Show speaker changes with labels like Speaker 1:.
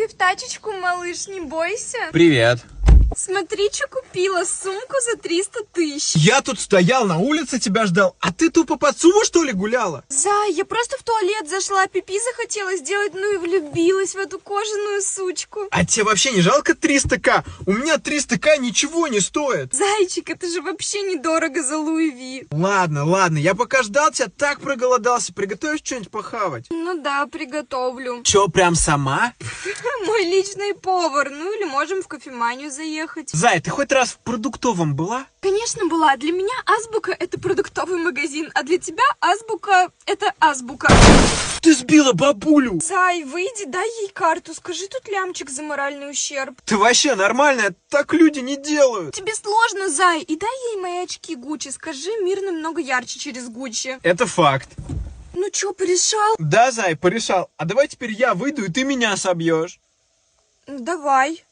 Speaker 1: Ты в тачечку, малыш, не бойся.
Speaker 2: Привет.
Speaker 1: Смотри, что купила. Сумку за 300 тысяч.
Speaker 3: Я тут стоял, на улице тебя ждал, а ты тупо по ЦУМу, что ли, гуляла?
Speaker 1: Зай, я просто в туалет зашла, пипи захотела сделать, ну и влюбилась в эту кожаную сучку.
Speaker 3: А тебе вообще не жалко 300к? У меня 300к ничего не стоит.
Speaker 1: Зайчик, это же вообще недорого за Луи Ви.
Speaker 3: Ладно, я пока ждал тебя, так проголодался. Приготовишь что-нибудь похавать?
Speaker 1: Ну да, приготовлю.
Speaker 3: Че, прям сама?
Speaker 1: Мой личный повар. Ну или можем в кофеманию заехать.
Speaker 3: Зай, ты хоть раз в продуктовом была?
Speaker 1: Конечно, была. Для меня азбука — это продуктовый магазин, а для тебя азбука — это азбука.
Speaker 3: Ты сбила бабулю!
Speaker 1: Зай, выйди, дай ей карту, скажи тут лямчик за моральный ущерб.
Speaker 3: Ты вообще нормальная? Так люди не делают.
Speaker 1: Тебе сложно, Зай, и дай ей мои очки Гуччи, скажи мир намного ярче через Гуччи.
Speaker 3: Это факт.
Speaker 1: Ну чё, порешал?
Speaker 3: Да, Зай, порешал. А давай теперь я выйду, и ты меня собьешь.
Speaker 1: Давай.